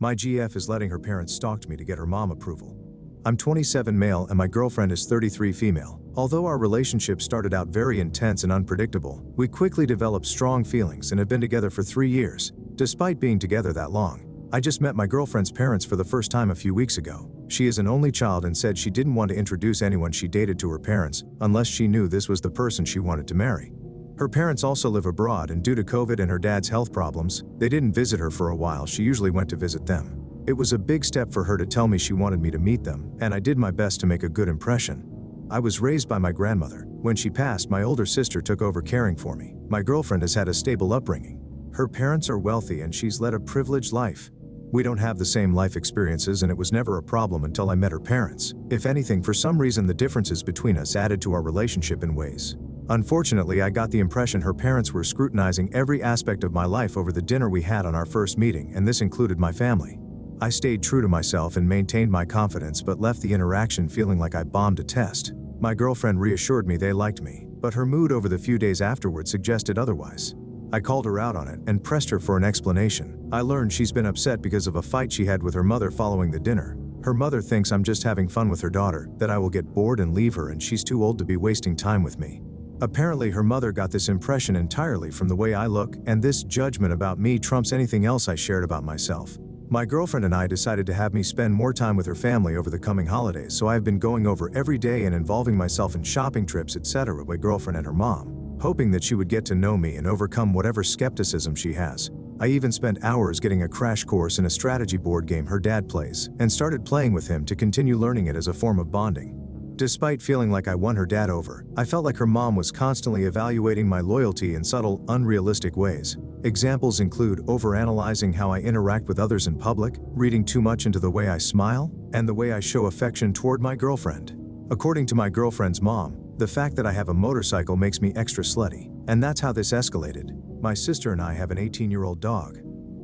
My GF is letting her parents stalk me to get her mom approval. I'm 27 male and my girlfriend is 33 female. Although our relationship started out very intense and unpredictable, we quickly developed strong feelings and have been together for 3 years. Despite being together that long, I just met my girlfriend's parents for the first time a few weeks ago. She is an only child and said she didn't want to introduce anyone she dated to her parents unless she knew this was the person she wanted to marry. Her parents also live abroad, and due to COVID and her dad's health problems, they didn't visit her for a while. She usually went to visit them. It was a big step for her to tell me she wanted me to meet them, and I did my best to make a good impression. I was raised by my grandmother. When she passed, my older sister took over caring for me. My girlfriend has had a stable upbringing. Her parents are wealthy and she's led a privileged life. We don't have the same life experiences and it was never a problem until I met her parents. If anything, for some reason the differences between us added to our relationship in ways. Unfortunately, I got the impression her parents were scrutinizing every aspect of my life over the dinner we had on our first meeting, and this included my family. I stayed true to myself and maintained my confidence, but left the interaction feeling like I bombed a test. My girlfriend reassured me they liked me, but her mood over the few days afterward suggested otherwise. I called her out on it and pressed her for an explanation. I learned she's been upset because of a fight she had with her mother following the dinner. Her mother thinks I'm just having fun with her daughter, that I will get bored and leave her, and she's too old to be wasting time with me. Apparently her mother got this impression entirely from the way I look, and this judgment about me trumps anything else I shared about myself. My girlfriend and I decided to have me spend more time with her family over the coming holidays, so I have been going over every day and involving myself in shopping trips, etc. with my girlfriend and her mom, hoping that she would get to know me and overcome whatever skepticism she has. I even spent hours getting a crash course in a strategy board game her dad plays, and started playing with him to continue learning it as a form of bonding. Despite feeling like I won her dad over, I felt like her mom was constantly evaluating my loyalty in subtle, unrealistic ways. Examples include overanalyzing how I interact with others in public, reading too much into the way I smile, and the way I show affection toward my girlfriend. According to my girlfriend's mom, the fact that I have a motorcycle makes me extra slutty, and that's how this escalated. My sister and I have an 18-year-old dog.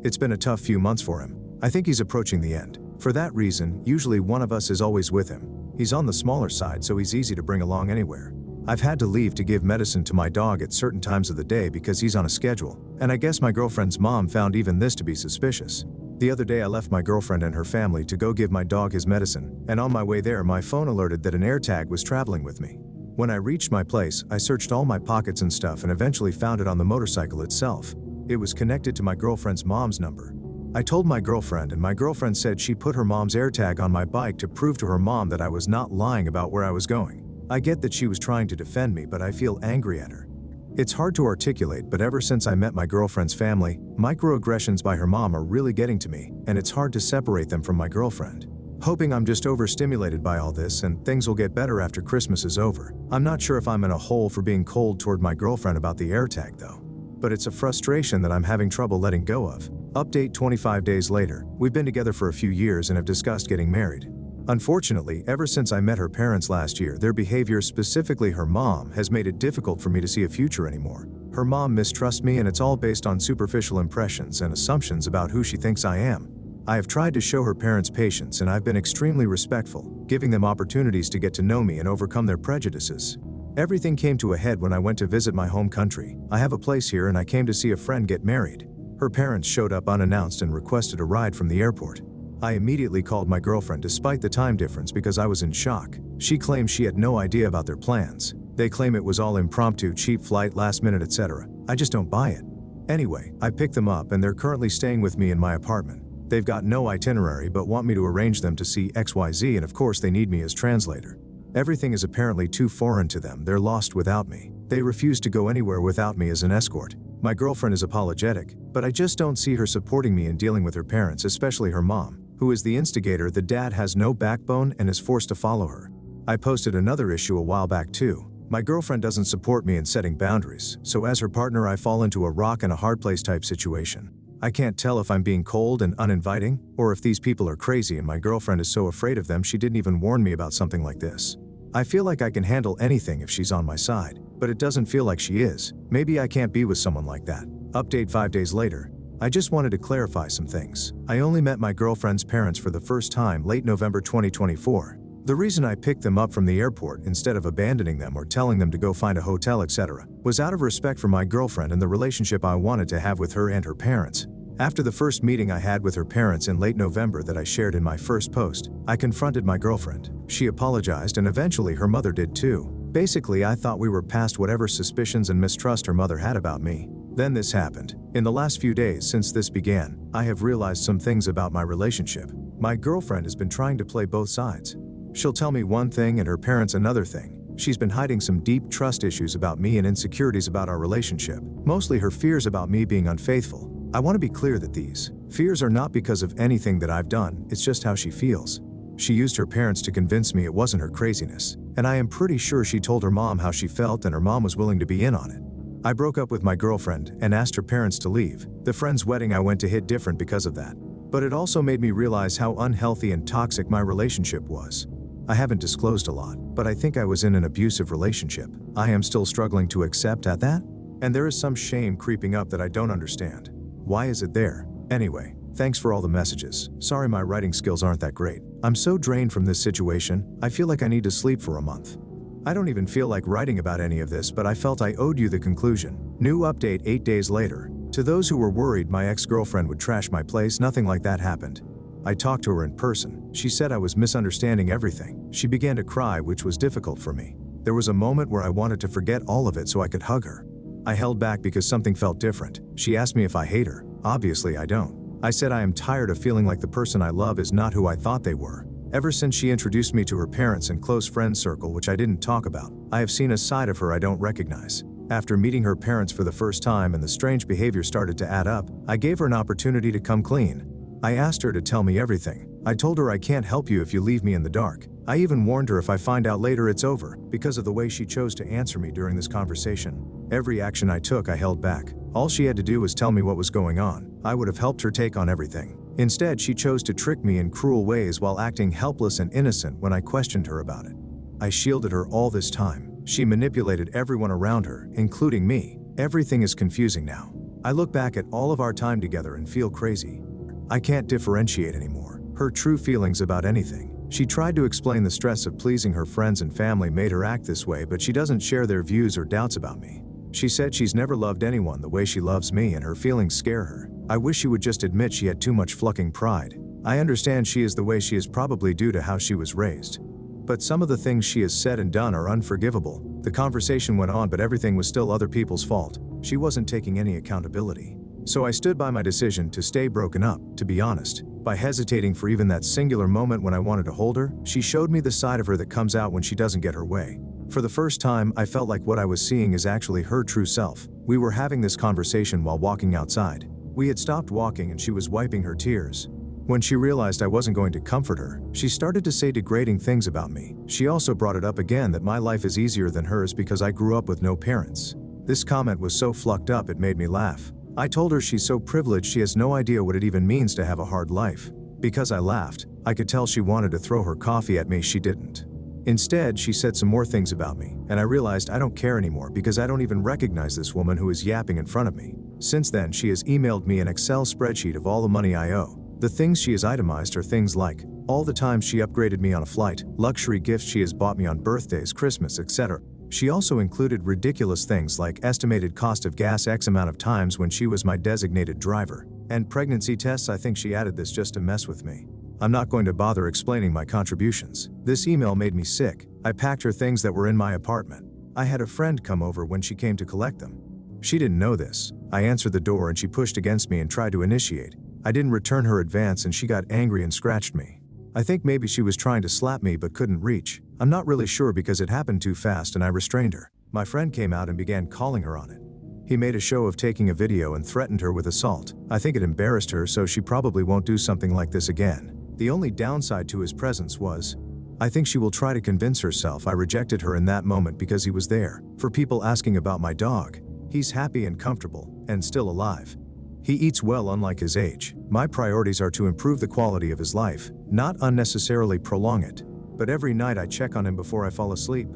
It's been a tough few months for him. I think he's approaching the end. For that reason, usually one of us is always with him. He's on the smaller side, so he's easy to bring along anywhere. I've had to leave to give medicine to my dog at certain times of the day because he's on a schedule, and I guess my girlfriend's mom found even this to be suspicious. The other day I left my girlfriend and her family to go give my dog his medicine, and on my way there my phone alerted that an AirTag was traveling with me. When I reached my place, I searched all my pockets and stuff and eventually found it on the motorcycle itself. It was connected to my girlfriend's mom's number. I told my girlfriend, and my girlfriend said she put her mom's AirTag on my bike to prove to her mom that I was not lying about where I was going. I get that she was trying to defend me, but I feel angry at her. It's hard to articulate, but ever since I met my girlfriend's family, microaggressions by her mom are really getting to me, and it's hard to separate them from my girlfriend. Hoping I'm just overstimulated by all this and things will get better after Christmas is over. I'm not sure if I'm in a hole for being cold toward my girlfriend about the AirTag though. But it's a frustration that I'm having trouble letting go of. Update 25 days later. We've been together for a few years and have discussed getting married. Unfortunately, ever since I met her parents last year, their behavior, specifically her mom, has made it difficult for me to see a future anymore. Her mom mistrusts me, and it's all based on superficial impressions and assumptions about who she thinks I am. I have tried to show her parents patience, and I've been extremely respectful, giving them opportunities to get to know me and overcome their prejudices. Everything came to a head when I went to visit my home country. I have a place here and I came to see a friend get married. Her parents showed up unannounced and requested a ride from the airport. I immediately called my girlfriend despite the time difference because I was in shock. She claims she had no idea about their plans. They claim it was all impromptu, cheap flight, last minute, etc. I just don't buy it. Anyway, I picked them up and they're currently staying with me in my apartment. They've got no itinerary but want me to arrange them to see XYZ, and of course they need me as translator. Everything is apparently too foreign to them. They're lost without me. They refuse to go anywhere without me as an escort. My girlfriend is apologetic, but I just don't see her supporting me in dealing with her parents, especially her mom, who is the instigator. The dad has no backbone and is forced to follow her. I posted another issue a while back too. My girlfriend doesn't support me in setting boundaries, so as her partner I fall into a rock and a hard place type situation. I can't tell if I'm being cold and uninviting, or if these people are crazy and my girlfriend is so afraid of them she didn't even warn me about something like this. I feel like I can handle anything if she's on my side, but it doesn't feel like she is. Maybe I can't be with someone like that. Update 5 days later. I just wanted to clarify some things. I only met my girlfriend's parents for the first time late November 2024. The reason I picked them up from the airport instead of abandoning them or telling them to go find a hotel, etc., was out of respect for my girlfriend and the relationship I wanted to have with her and her parents. After the first meeting I had with her parents in late November that I shared in my first post, I confronted my girlfriend. She apologized and eventually her mother did too. Basically, I thought we were past whatever suspicions and mistrust her mother had about me. Then this happened. In the last few days since this began, I have realized some things about my relationship. My girlfriend has been trying to play both sides. She'll tell me one thing and her parents another thing. She's been hiding some deep trust issues about me and insecurities about our relationship, mostly her fears about me being unfaithful. I want to be clear that these fears are not because of anything that I've done, it's just how she feels. She used her parents to convince me it wasn't her craziness, and I am pretty sure she told her mom how she felt and her mom was willing to be in on it. I broke up with my girlfriend and asked her parents to leave. The friend's wedding I went to hit different because of that. But it also made me realize how unhealthy and toxic my relationship was. I haven't disclosed a lot, but I think I was in an abusive relationship. I am still struggling to accept that, and there is some shame creeping up that I don't understand. Why is it there? Anyway, thanks for all the messages. Sorry my writing skills aren't that great. I'm so drained from this situation, I feel like I need to sleep for a month. I don't even feel like writing about any of this, but I felt I owed you the conclusion. New update 8 days later. To those who were worried my ex-girlfriend would trash my place, nothing like that happened. I talked to her in person. She said I was misunderstanding everything. She began to cry, which was difficult for me. There was a moment where I wanted to forget all of it so I could hug her. I held back because something felt different. She asked me if I hate her. Obviously I don't. I said I am tired of feeling like the person I love is not who I thought they were. Ever since she introduced me to her parents and close friend circle, which I didn't talk about, I have seen a side of her I don't recognize. After meeting her parents for the first time and the strange behavior started to add up, I gave her an opportunity to come clean. I asked her to tell me everything. I told her I can't help you if you leave me in the dark. I even warned her if I find out later it's over, because of the way she chose to answer me during this conversation. Every action I took I held back. All she had to do was tell me what was going on. I would have helped her take on everything. Instead, she chose to trick me in cruel ways while acting helpless and innocent when I questioned her about it. I shielded her all this time. She manipulated everyone around her, including me. Everything is confusing now. I look back at all of our time together and feel crazy. I can't differentiate anymore her true feelings about anything. She tried to explain the stress of pleasing her friends and family made her act this way, but she doesn't share their views or doubts about me. She said she's never loved anyone the way she loves me and her feelings scare her. I wish she would just admit she had too much fucking pride. I understand she is the way she is probably due to how she was raised. But some of the things she has said and done are unforgivable. The conversation went on, but everything was still other people's fault. She wasn't taking any accountability. So I stood by my decision to stay broken up, to be honest. By hesitating for even that singular moment when I wanted to hold her, she showed me the side of her that comes out when she doesn't get her way. For the first time, I felt like what I was seeing is actually her true self. We were having this conversation while walking outside. We had stopped walking and she was wiping her tears. When she realized I wasn't going to comfort her, she started to say degrading things about me. She also brought it up again that my life is easier than hers because I grew up with no parents. This comment was so flucked up it made me laugh. I told her she's so privileged she has no idea what it even means to have a hard life. Because I laughed, I could tell she wanted to throw her coffee at me. She didn't. Instead, she said some more things about me, and I realized I don't care anymore because I don't even recognize this woman who is yapping in front of me. Since then, she has emailed me an Excel spreadsheet of all the money I owe. The things she has itemized are things like all the times she upgraded me on a flight, luxury gifts she has bought me on birthdays, Christmas, etc. She also included ridiculous things like estimated cost of gas X amount of times when she was my designated driver, and pregnancy tests. I think she added this just to mess with me. I'm not going to bother explaining my contributions. This email made me sick. I packed her things that were in my apartment. I had a friend come over when she came to collect them. She didn't know this. I answered the door and she pushed against me and tried to initiate. I didn't return her advance and she got angry and scratched me. I think maybe she was trying to slap me but couldn't reach. I'm not really sure because it happened too fast and I restrained her. My friend came out and began calling her on it. He made a show of taking a video and threatened her with assault. I think it embarrassed her, so she probably won't do something like this again. The only downside to his presence was, I think she will try to convince herself I rejected her in that moment because he was there. For people asking about my dog, he's happy and comfortable, and still alive. He eats well unlike his age. My priorities are to improve the quality of his life, not unnecessarily prolong it. But every night I check on him before I fall asleep.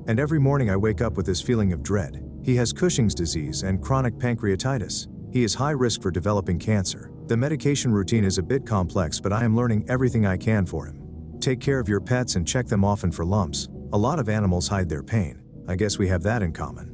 And every morning I wake up with this feeling of dread. He has Cushing's disease and chronic pancreatitis. He is high risk for developing cancer. The medication routine is a bit complex, but I am learning everything I can for him. Take care of your pets and check them often for lumps. A lot of animals hide their pain. I guess we have that in common.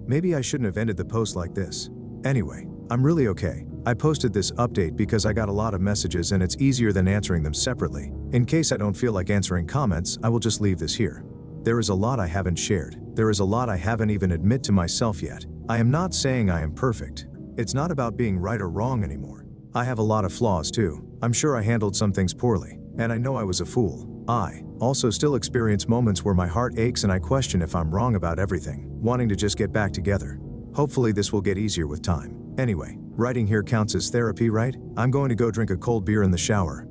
Maybe I shouldn't have ended the post like this. Anyway, I'm really okay. I posted this update because I got a lot of messages and it's easier than answering them separately. In case I don't feel like answering comments, I will just leave this here. There is a lot I haven't shared. There is a lot I haven't even admit to myself yet. I am not saying I am perfect. It's not about being right or wrong anymore. I have a lot of flaws too. I'm sure I handled some things poorly, and I know I was a fool. I also still experience moments where my heart aches and I question if I'm wrong about everything, wanting to just get back together. Hopefully this will get easier with time. Anyway, writing here counts as therapy, right? I'm going to go drink a cold beer in the shower.